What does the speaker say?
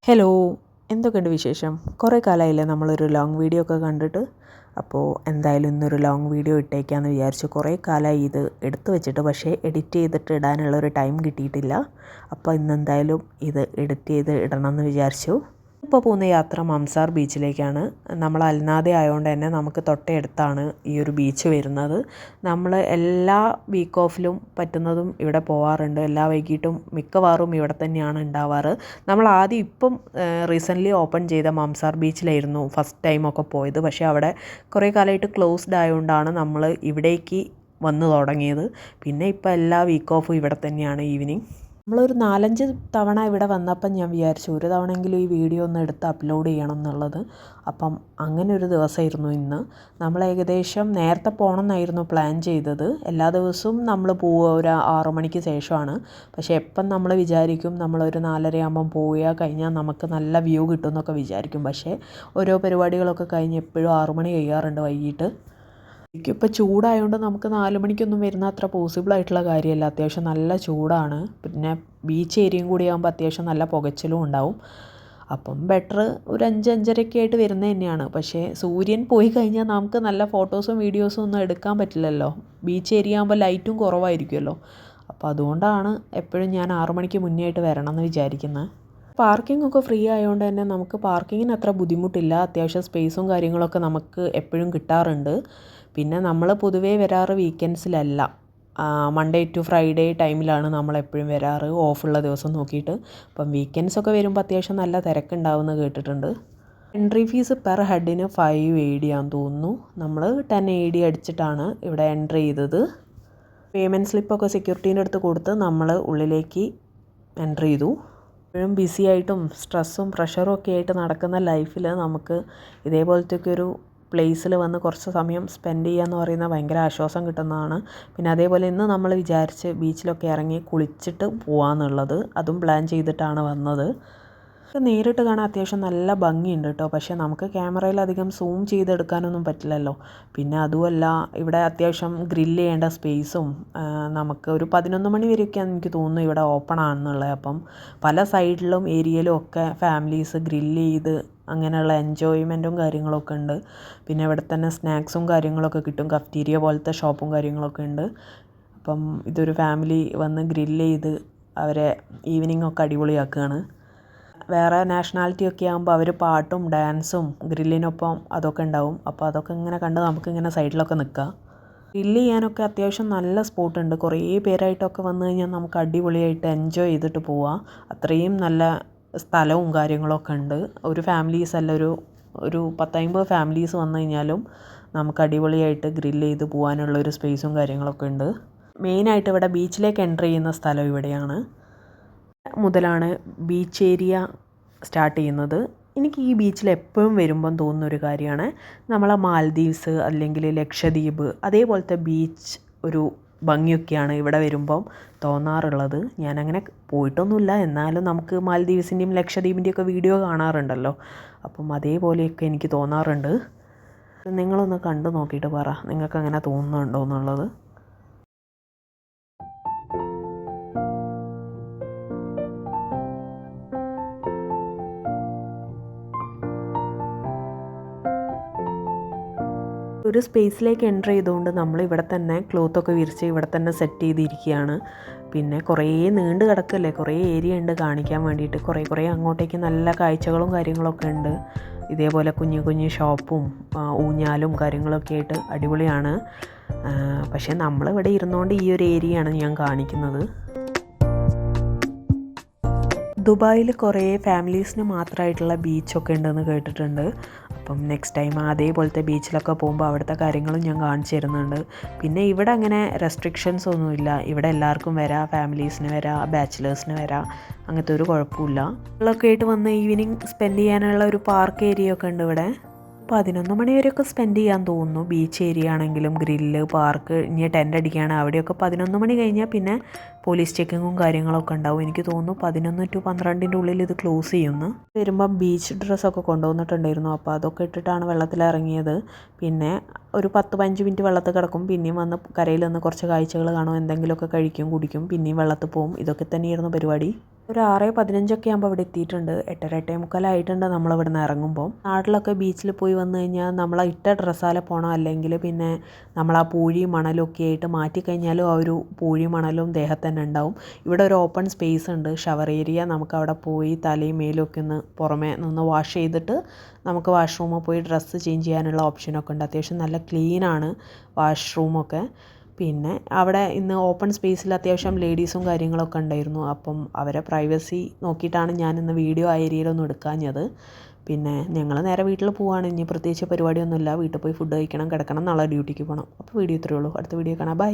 Hello, എന്തൊക്കെയുണ്ട് വിശേഷം? കുറേ കാലമായില്ലേ നമ്മളൊരു ലോങ് വീഡിയോ ഒക്കെ കണ്ടിട്ട്. അപ്പോൾ എന്തായാലും ഇന്നൊരു ലോങ് വീഡിയോ ഇട്ടേക്കാമെന്ന് വിചാരിച്ചു. കുറേ കാലമായി ഇത് എടുത്തു വെച്ചിട്ട്, പക്ഷേ എഡിറ്റ് ചെയ്തിട്ട് ഇടാനുള്ളൊരു ടൈം കിട്ടിയിട്ടില്ല. അപ്പോൾ ഇന്നെന്തായാലും ഇത് എഡിറ്റ് ചെയ്ത് ഇടണമെന്ന് വിചാരിച്ചു. ഇപ്പോൾ പോകുന്ന യാത്ര മംസാർ ബീച്ചിലേക്കാണ്. നമ്മൾ അൽനാദ ആയതുകൊണ്ട് തന്നെ നമുക്ക് തൊട്ടടുത്താണ് ഈ ഒരു ബീച്ച് വരുന്നത്. നമ്മൾ എല്ലാ വീക്ക് ഓഫിലും പറ്റുന്നതും ഇവിടെ പോവാറുണ്ട്. എല്ലാ വൈകിട്ടും മിക്കവാറും ഇവിടെ തന്നെയാണ് ഉണ്ടാവാറ്. നമ്മൾ ആദ്യം ഇപ്പം റീസെൻ്റ്ലി ഓപ്പൺ ചെയ്ത മംസാർ ബീച്ചിലായിരുന്നു ഫസ്റ്റ് ടൈമൊക്കെ പോയത്. പക്ഷേ അവിടെ കുറേ കാലമായിട്ട് ക്ലോസ്ഡ് ആയതുകൊണ്ടാണ് നമ്മൾ ഇവിടേക്ക് വന്നു തുടങ്ങിയത്. പിന്നെ ഇപ്പോൾ എല്ലാ വീക്ക് ഓഫും ഇവിടെ തന്നെയാണ് ഈവനിങ്. നമ്മളൊരു 4-5 തവണ ഇവിടെ വന്നപ്പം ഞാൻ വിചാരിച്ചു ഒരു തവണയെങ്കിലും ഈ വീഡിയോ ഒന്ന് എടുത്ത് അപ്ലോഡ് ചെയ്യണം എന്നുള്ളത്. അപ്പം അങ്ങനെ ഒരു ദിവസമായിരുന്നു ഇന്ന്. നമ്മൾ ഏകദേശം നേരത്തെ പോകണം എന്നായിരുന്നു പ്ലാൻ ചെയ്തത്. എല്ലാ ദിവസവും നമ്മൾ പോവുക ഒരു 6 മണിക്ക് ശേഷമാണ്. പക്ഷേ എപ്പം നമ്മൾ വിചാരിക്കും നമ്മളൊരു 4:30 ആകുമ്പം പോവുക കഴിഞ്ഞാൽ നമുക്ക് നല്ല വ്യൂ കിട്ടും എന്നൊക്കെ വിചാരിക്കും. പക്ഷേ ഓരോ പരിപാടികളൊക്കെ കഴിഞ്ഞ് എപ്പോഴും 6 മണി കഴിയാറുണ്ട് വൈകിട്ട്. എനിക്കിപ്പോൾ ചൂടായതുകൊണ്ട് നമുക്ക് 4 മണിക്കൊന്നും വരുന്ന അത്ര പോസിബിളായിട്ടുള്ള കാര്യമല്ല. അത്യാവശ്യം നല്ല ചൂടാണ്. പിന്നെ ബീച്ച് ഏരിയയും കൂടി ആകുമ്പോൾ അത്യാവശ്യം നല്ല പുകച്ചിലും ഉണ്ടാവും. അപ്പം ബെറ്റർ ഒരു 5-5:30 ആയിട്ട് വരുന്നത് തന്നെയാണ്. പക്ഷേ സൂര്യൻ പോയി കഴിഞ്ഞാൽ നമുക്ക് നല്ല ഫോട്ടോസും വീഡിയോസും ഒന്നും എടുക്കാൻ പറ്റില്ലല്ലോ. ബീച്ച് ഏരിയ ആകുമ്പോൾ ലൈറ്റും കുറവായിരിക്കുമല്ലോ. അപ്പോൾ അതുകൊണ്ടാണ് എപ്പോഴും ഞാൻ 6 മണിക്ക് മുന്നേ ആയിട്ട് വരണം എന്ന് വിചാരിക്കുന്നത്. പാർക്കിംഗ് ഒക്കെ ഫ്രീ ആയതുകൊണ്ട് തന്നെ നമുക്ക് പാർക്കിങ്ങിന് അത്ര ബുദ്ധിമുട്ടില്ല. അത്യാവശ്യം സ്പേസും കാര്യങ്ങളൊക്കെ നമുക്ക് എപ്പോഴും കിട്ടാറുണ്ട്. പിന്നെ നമ്മൾ പൊതുവേ വരാറ് വീക്കെൻഡ്സിലല്ല, മൺഡേ ടു ഫ്രൈഡേ ടൈമിലാണ് നമ്മളെപ്പോഴും വരാറ്, ഓഫുള്ള ദിവസം നോക്കിയിട്ട്. അപ്പം വീക്കെൻഡ്സൊക്കെ വരുമ്പോൾ അത്യാവശ്യം നല്ല തിരക്കുണ്ടാവുമെന്ന് കേട്ടിട്ടുണ്ട്. എൻട്രി ഫീസ് പെർ ഹെഡിന് 5 AD ആണെന്ന് തോന്നുന്നു. നമ്മൾ 10 AD അടിച്ചിട്ടാണ് ഇവിടെ എൻട്രി ചെയ്തത്. പേയ്മെൻറ്റ് സ്ലിപ്പൊക്കെ സെക്യൂരിറ്റീൻ്റെ അടുത്ത് കൊടുത്ത് നമ്മൾ ഉള്ളിലേക്ക് എൻട്രി ചെയ്തു. എപ്പോഴും ബിസി ആയിട്ടും സ്ട്രെസ്സും പ്രഷറും ഒക്കെ ആയിട്ട് നടക്കുന്ന ലൈഫിൽ നമുക്ക് ഇതേപോലത്തെയൊക്കെ ഒരു പ്ലേസിൽ വന്ന് കുറച്ച് സമയം സ്പെൻഡ് ചെയ്യുക എന്ന് പറയുന്നത് ഭയങ്കര ആശ്വാസം കിട്ടുന്നതാണ്. പിന്നെ അതേപോലെ ഇന്ന് നമ്മൾ വിചാരിച്ച് ബീച്ചിലൊക്കെ ഇറങ്ങി കുളിച്ചിട്ട് പോകാമെന്നുള്ളത്, അതും പ്ലാൻ ചെയ്തിട്ടാണ് വന്നത്. നേരിട്ട് കാണാൻ അത്യാവശ്യം നല്ല ഭംഗിയുണ്ട് കേട്ടോ. പക്ഷേ നമുക്ക് ക്യാമറയിൽ അധികം സൂം ചെയ്തെടുക്കാനൊന്നും പറ്റില്ലല്ലോ. പിന്നെ അതുമല്ല ഇവിടെ അത്യാവശ്യം ഗ്രില്ല് ചെയ്യേണ്ട സ്പേസും നമുക്ക് ഒരു 11 മണി വരെയൊക്കെയാണ് എനിക്ക് തോന്നുന്നു ഇവിടെ ഓപ്പൺ ആണെന്നുള്ളത്. അപ്പം പല സൈഡിലും ഏരിയയിലും ഒക്കെ ഫാമിലീസ് ഗ്രില്ല് ചെയ്ത് അങ്ങനെയുള്ള എൻജോയ്മെൻറ്റും കാര്യങ്ങളൊക്കെ ഉണ്ട്. പിന്നെ ഇവിടെ തന്നെ സ്നാക്സും കാര്യങ്ങളൊക്കെ കിട്ടും. കഫ്റ്റീരിയ പോലത്തെ ഷോപ്പും കാര്യങ്ങളൊക്കെ ഉണ്ട്. അപ്പം ഇതൊരു ഫാമിലി വന്ന് ഗ്രില്ല് ചെയ്ത് അവരെ ഈവനിങ് ഒക്കെ അടിപൊളിയാക്കുകയാണ്. വേറെ നാഷണാലിറ്റി ഒക്കെ ആകുമ്പോൾ അവർ പാട്ടും ഡാൻസും ഗ്രില്ലിനൊപ്പം അതൊക്കെ ഉണ്ടാവും. അപ്പോൾ അതൊക്കെ ഇങ്ങനെ കണ്ട് നമുക്കിങ്ങനെ സൈഡിലൊക്കെ നിൽക്കാം. ഗ്രില്ല് ചെയ്യാനൊക്കെ അത്യാവശ്യം നല്ല സ്പോട്ടുണ്ട്. കുറേ പേരായിട്ടൊക്കെ വന്നു കഴിഞ്ഞാൽ നമുക്ക് അടിപൊളിയായിട്ട് എൻജോയ് ചെയ്തിട്ട് പോവാം. അത്രയും നല്ല സ്ഥലവും കാര്യങ്ങളൊക്കെ ഉണ്ട്. ഒരു ഫാമിലീസ് അല്ല, ഒരു 10-50 ഫാമിലീസ് വന്നു കഴിഞ്ഞാലും നമുക്ക് അടിപൊളിയായിട്ട് ഗ്രില്ല് ചെയ്ത് പോകാനുള്ളൊരു സ്പേസും കാര്യങ്ങളൊക്കെ ഉണ്ട്. മെയിനായിട്ട് ഇവിടെ ബീച്ചിലേക്ക് എൻ്റർ ചെയ്യുന്ന സ്ഥലം ഇവിടെയാണ്. മുതലാണ് ബീച്ച് ഏരിയ സ്റ്റാർട്ട് ചെയ്യുന്നത്. എനിക്ക് ഈ ബീച്ചിൽ എപ്പോഴും വരുമ്പം തോന്നുന്നൊരു കാര്യമാണ് നമ്മളെ മാൽദീവ്സ് അല്ലെങ്കിൽ ലക്ഷദ്വീപ് അതേപോലത്തെ ബീച്ച് ഒരു ഭംഗിയൊക്കെയാണ് ഇവിടെ വരുമ്പം തോന്നാറുള്ളത്. ഞാനങ്ങനെ പോയിട്ടൊന്നുമില്ല, എന്നാലും നമുക്ക് മാൽദീവ്സിൻ്റെയും ലക്ഷദ്വീപിൻ്റെയൊക്കെ വീഡിയോ കാണാറുണ്ടല്ലോ. അപ്പം അതേപോലെയൊക്കെ എനിക്ക് തോന്നാറുണ്ട്. നിങ്ങളൊന്ന് കണ്ടു നോക്കിയിട്ട് പറ നിങ്ങൾക്ക് അങ്ങനെ തോന്നുന്നുണ്ടോ എന്നുള്ളത്. ഒരു സ്പേസിലേക്ക് എൻ്റർ ചെയ്തുകൊണ്ട് നമ്മൾ ഇവിടെ തന്നെ ക്ലോത്തൊക്കെ വിരിച്ച് ഇവിടെ തന്നെ സെറ്റ് ചെയ്തിരിക്കുകയാണ്. പിന്നെ കുറേ നീണ്ട് കിടക്കല്ലേ, കുറേ ഏരിയ ഉണ്ട് കാണിക്കാൻ വേണ്ടിയിട്ട്. കുറേ അങ്ങോട്ടേക്ക് നല്ല കാഴ്ചകളും കാര്യങ്ങളൊക്കെ ഉണ്ട്. ഇതേപോലെ കുഞ്ഞു കുഞ്ഞു ഷോപ്പും ഊഞ്ഞാലും കാര്യങ്ങളൊക്കെ ആയിട്ട് അടിപൊളിയാണ്. പക്ഷേ നമ്മളിവിടെ ഇരുന്നുകൊണ്ട് ഈ ഒരു ഏരിയയാണ് ഞാൻ കാണിക്കുന്നത്. ദുബായിൽ കുറേ ഫാമിലീസിന് മാത്രമായിട്ടുള്ള ബീച്ചൊക്കെ ഉണ്ടെന്ന് കേട്ടിട്ടുണ്ട്. അപ്പം നെക്സ്റ്റ് ടൈം അതേപോലത്തെ ബീച്ചിലൊക്കെ പോകുമ്പോൾ അവിടുത്തെ കാര്യങ്ങളും ഞാൻ കാണിച്ചു തരുന്നുണ്ട്. പിന്നെ ഇവിടെ അങ്ങനെ റെസ്ട്രിക്ഷൻസ് ഒന്നുമില്ല. ഇവിടെ എല്ലാവർക്കും വരാം, ഫാമിലീസിന് വരാം, ബാച്ചിലേഴ്സിന് വരാം, അങ്ങനത്തെ ഒരു കുഴപ്പമില്ല. കുട്ടികളൊക്കെ ആയിട്ട് വന്ന് ഈവനിങ് സ്പെൻഡ് ചെയ്യാനുള്ള ഒരു പാർക്ക് ഏരിയ ഒക്കെ ഉണ്ട് ഇവിടെ. 11 മണി വരെയൊക്കെ സ്പെൻഡ് ചെയ്യാൻ തോന്നുന്നു. ബീച്ച് ഏരിയ ആണെങ്കിലും ഗ്രില്ല്, പാർക്ക്, ഇനി ടെൻ്റ് അടിക്കുകയാണ് അവിടെയൊക്കെ 11 മണി കഴിഞ്ഞാൽ പിന്നെ പോലീസ് ചെക്കിങ്ങും കാര്യങ്ങളൊക്കെ ഉണ്ടാവും. എനിക്ക് തോന്നുന്നു 11 to 12 ഉള്ളിൽ ഇത് ക്ലോസ് ചെയ്യുന്നു. വരുമ്പം ബീച്ച് ഡ്രസ്സൊക്കെ കൊണ്ടുവന്നിട്ടുണ്ടായിരുന്നു. അപ്പോൾ അതൊക്കെ ഇട്ടിട്ടാണ് വെള്ളത്തിലിറങ്ങിയത്. പിന്നെ ഒരു 10-15 മിനിറ്റ് വെള്ളത്തിൽ കിടക്കും. പിന്നെയും വന്ന് കരയിൽ നിന്ന് കുറച്ച് കാഴ്ചകൾ കാണും, എന്തെങ്കിലുമൊക്കെ കഴിക്കും, കുടിക്കും, പിന്നെയും വെള്ളത്തിൽ പോവും. ഇതൊക്കെ തന്നെയായിരുന്നു പരിപാടി. ഒരു 6:15 ആകുമ്പോൾ ഇവിടെ എത്തിയിട്ടുണ്ട്. 8:30 8:45 നമ്മളിവിടെ നിന്ന് ഇറങ്ങുമ്പോൾ. നാട്ടിലൊക്കെ ബീച്ചിൽ പോയി വന്നു കഴിഞ്ഞാൽ നമ്മൾ ഇട്ട ഡ്രസ്സാലെ പോകണം, അല്ലെങ്കിൽ പിന്നെ നമ്മൾ ആ പൂഴിയും മണലും ഒക്കെ ആയിട്ട് മാറ്റിക്കഴിഞ്ഞാലും ആ ഒരു പൂഴിയും മണലും ദേഹത്ത് തന്നെ ഉണ്ടാവും. ഇവിടെ ഒരു ഓപ്പൺ സ്പേസ് ഉണ്ട്, ഷവർ ഏരിയ. നമുക്ക് അവിടെ പോയി തലയും മേലും ഒക്കെ ഒന്ന് പുറമേ നിന്ന് വാഷ് ചെയ്തിട്ട് നമുക്ക് വാഷ്റൂമിൽ പോയി ഡ്രസ്സ് ചേഞ്ച് ചെയ്യാനുള്ള ഓപ്ഷനൊക്കെ ഉണ്ട്. അത്യാവശ്യം നല്ല ക്ലീനാണ് വാഷ്റൂമൊക്കെ. പിന്നെ അവിടെ ഇന്ന് ഓപ്പൺ സ്പേസിൽ അത്യാവശ്യം ലേഡീസും കാര്യങ്ങളൊക്കെ ഉണ്ടായിരുന്നു. അപ്പം അവരെ പ്രൈവസി നോക്കിയിട്ടാണ് ഞാനിന്ന് വീഡിയോ ആ ഏരിയയിലൊന്നും എടുക്കാഞ്ഞത്. പിന്നെ ഞങ്ങൾ നേരെ വീട്ടിൽ പോവുകയാണ്. ഇനി പ്രത്യേകിച്ച് പരിപാടിയൊന്നുമില്ല. വീട്ടിൽ പോയി ഫുഡ് കഴിക്കണം, കിടക്കണം, നാളെ ഡ്യൂട്ടിക്ക് പോകണം. അപ്പോൾ വീഡിയോ ഇത്രയേ ഉള്ളൂ. അടുത്ത വീഡിയോ കാണാം. ബൈ.